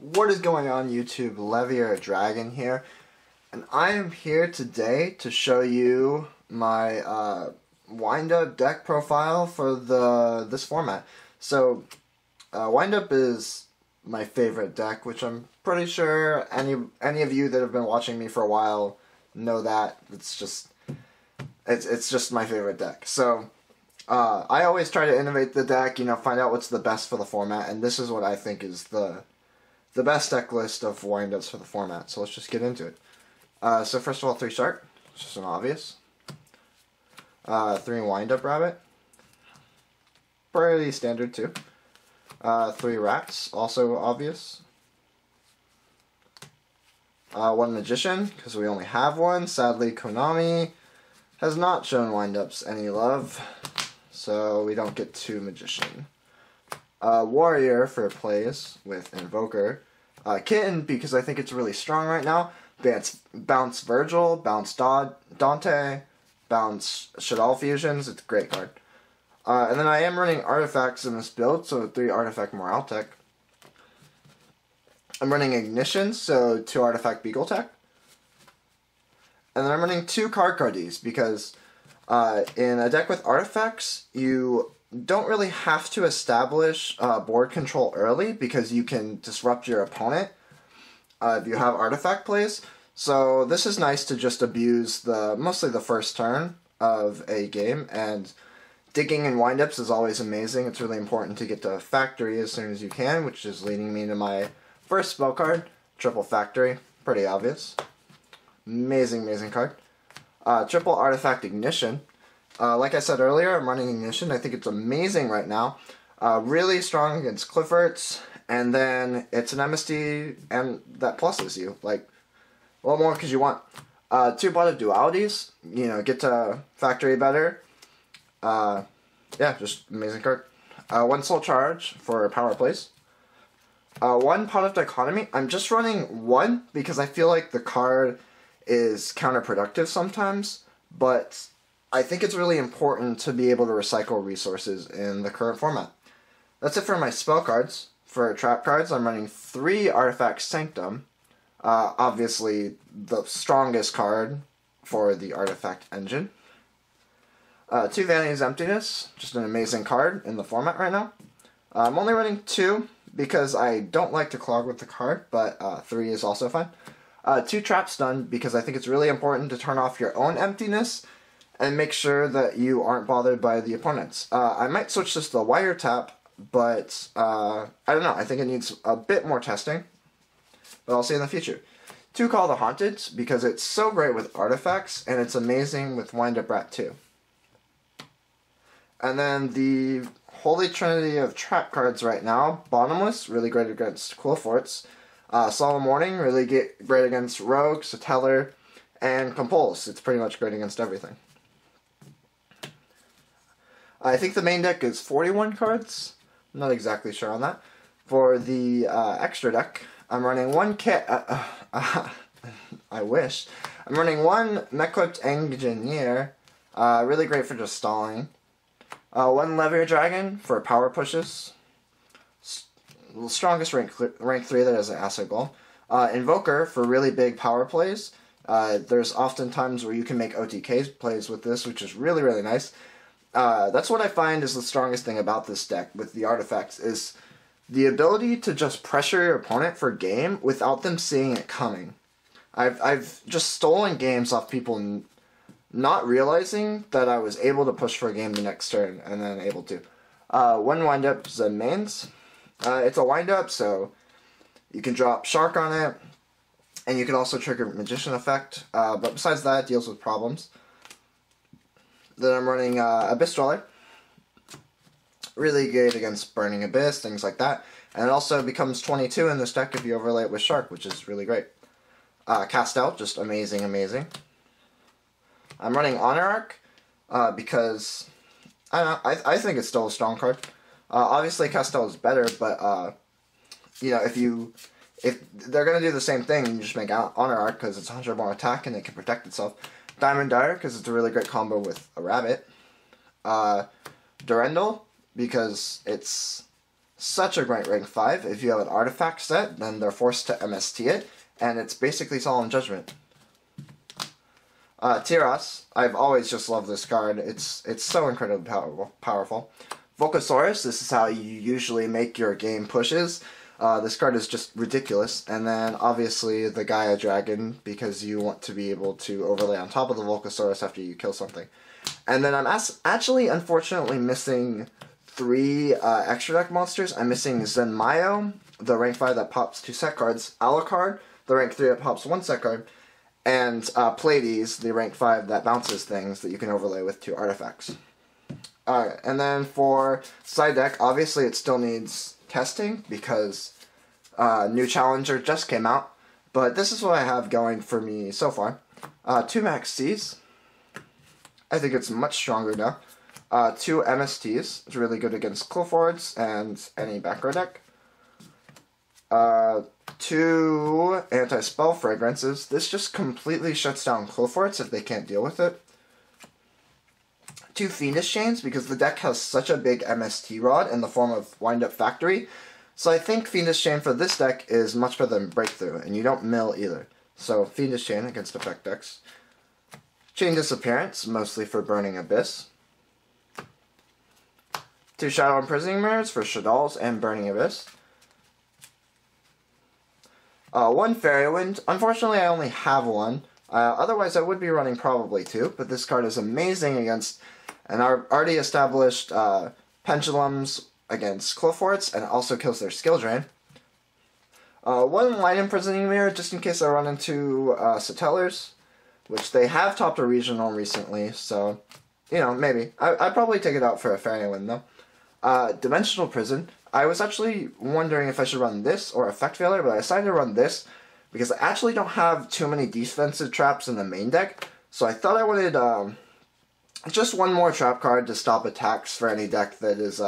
What is going on YouTube? Levier Dragon here, and I am here today to show you my wind-up deck profile for this format. So wind-up is my favorite deck, which I'm pretty sure any of you that have been watching me for a while know that. It's just my favorite deck. So I always try to innovate the deck, find out what's the best for the format, and this is what I think is the best deck list of wind-ups for the format. So let's just get into it. So first of all, 3 Shark, it's just an obvious. 3 Wind-Up Rabbit, pretty standard too. 3 Rats, also obvious. 1 Magician, because we only have one. Sadly, Konami has not shown wind-ups any love, so we don't get 2 Magician. Warrior for plays with Invoker. Kitten, because I think it's really strong right now. Bounce Virgil, Bounce Dante, Bounce Shaddoll Fusions. It's a great card. And then I am running artifacts in this build, so 3 Artifact Morale Tech. I'm running Ignition, so 2 Artifact Beagle Tech. And then I'm running 2 Cardis, because in a deck with artifacts, you don't really have to establish board control early, because you can disrupt your opponent if you have artifact plays. So this is nice to just abuse mostly the first turn of a game, and digging in windups is always amazing. It's really important to get to Factory as soon as you can, which is leading me to my first spell card, Triple Factory. Pretty obvious. Amazing card. Triple Artifact Ignition. Like I said earlier, I'm running Ignition. I think it's amazing right now. Really strong against Clifforts, and then it's an MSD and that pluses you. Like, a lot more because you want 2 Blood of Dualities, get to Factory better. Yeah, just amazing card. 1 Soul Charge for power plays. 1 Pot of Dichotomy. I'm just running 1 because I feel like the card is counterproductive sometimes, but I think it's really important to be able to recycle resources in the current format. That's it for my spell cards. For trap cards, I'm running 3 Artifact Sanctum. Obviously, the strongest card for the Artifact Engine. 2 Vanity's Emptiness, just an amazing card in the format right now. I'm only running 2 because I don't like to clog with the card, but 3 is also fine. 2 Trap Stun because I think it's really important to turn off your own emptiness and make sure that you aren't bothered by the opponents. I might switch this to the Wiretap, but I don't know. I think it needs a bit more testing, but I'll see in the future. 2 Call the Haunted, because it's so great with artifacts, and it's amazing with Wind-Up Rat too. And then the Holy Trinity of trap cards right now. Bottomless, really great against Quillforts. Solemn Warning, really great against Rogue, Satellar, and Compulse. It's pretty much great against everything. I think the main deck is 41 cards. I'm not exactly sure on that. For the extra deck, I'm running 1 kit. I wish. I'm running 1 Mech-Equipped Engineer. Really great for just stalling. 1 Levier Dragon for power pushes. The strongest rank 3 that has an Acid Golem. Invoker for really big power plays. There's often times where you can make OTK plays with this, which is really nice. That's what I find is the strongest thing about this deck with the artifacts, is the ability to just pressure your opponent for game without them seeing it coming. I've just stolen games off people not realizing that I was able to push for a game the next turn, and then able to. 1 Wind-Up Mains. It's a wind-up, so you can drop Shark on it, and you can also trigger Magician effect, but besides that, it deals with problems. Then I'm running Abyss Dweller. Really good against Burning Abyss, things like that. And it also becomes 22 in this deck if you overlay it with Shark, which is really great. Cast Out, just amazing. I'm running Honor Arc because, I don't know, I think it's still a strong card. Obviously Cast Out is better, but, if they're going to do the same thing, you just make Honor Arc because it's 100 more attack and it can protect itself. Diamond Dire, because it's a really great combo with a rabbit. Durendal, because it's such a great rank 5. If you have an artifact set, then they're forced to MST it, and it's basically Solemn Judgment. Tyros, I've always just loved this card. It's so incredibly powerful. Volcasaurus, this is how you usually make your game pushes. This card is just ridiculous. And then, obviously, the Gaia Dragon, because you want to be able to overlay on top of the Volcasaurus after you kill something. And then I'm actually, unfortunately, missing 3 extra deck monsters. I'm missing Zenmaio, the rank 5 that pops 2 set cards, Alucard, the rank 3 that pops 1 set card, and Pleiades, the rank 5 that bounces things that you can overlay with 2 artifacts. Alright, and then for side deck, obviously it still needs testing because new challenger just came out, but this is what I have going for me so far. 2 Max Cs. I think it's much stronger now. 2 MSTs. It's really good against Cloforts and any back row deck. 2 anti-spell fragrances. This just completely shuts down Cloforts if they can't deal with it. 2 Fiendish Chains, because the deck has such a big MST rod in the form of Wind-Up Factory. So I think Fiendish Chain for this deck is much better than Breakthrough, and you don't mill either. So Fiendish Chain against effect decks. Chain Disappearance, mostly for Burning Abyss. 2 Shadow Imprisoning Mirrors for Shaddolls and Burning Abyss. 1 Fairy Wind. Unfortunately, I only have 1. Otherwise, I would be running probably 2, but this card is amazing against an already established Pendulums against Cloforts, and it also kills their skill drain. 1 Light Imprisoning Mirror, just in case I run into Satellars, which they have topped a regional recently, so, you know, maybe. I'd probably take it out for a Fairy Wind, though. Dimensional Prison. I was actually wondering if I should run this or Effect Failure, but I decided to run this because I actually don't have too many defensive traps in the main deck, so I thought I wanted just 1 more trap card to stop attacks for any deck that is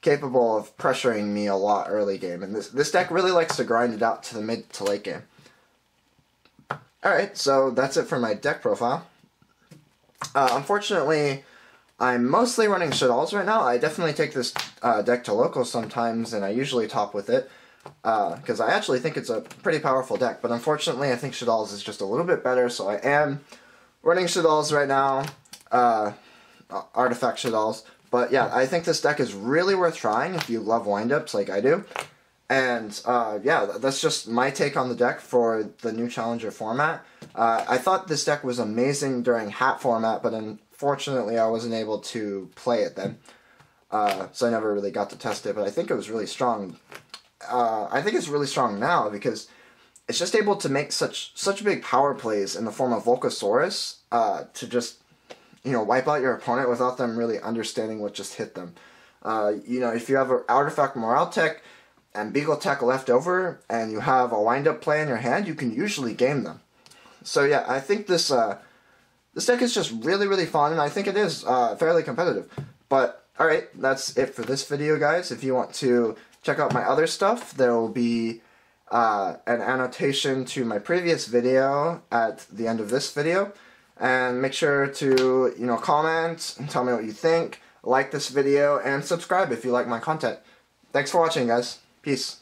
capable of pressuring me a lot early game, and this deck really likes to grind it out to the mid to late game. Alright, so that's it for my deck profile. Unfortunately, I'm mostly running Shaddolls right now. I definitely take this deck to locals sometimes, and I usually top with it, because I actually think it's a pretty powerful deck, but unfortunately I think Shaddolls is just a little bit better, so I am running Shaddolls right now, Artifact Shaddolls. But yeah, I think this deck is really worth trying if you love windups like I do. And yeah, that's just my take on the deck for the new Challenger format. I thought this deck was amazing during Hat format, but unfortunately I wasn't able to play it then. So I never really got to test it, but I think it was really strong. I think it's really strong now because it's just able to make such big power plays in the form of Volcasaurus to just, you know, wipe out your opponent without them really understanding what just hit them. You know, if you have an Artifact Morale Tech and Beagle Tech left over, and you have a wind-up play in your hand, you can usually game them. So yeah, I think this this deck is just really, really fun, and I think it is fairly competitive. But, alright, that's it for this video, guys. If you want to check out my other stuff, there will be an annotation to my previous video at the end of this video. And make sure to, you know, comment and tell me what you think, like this video, and subscribe if you like my content. Thanks for watching, guys. Peace.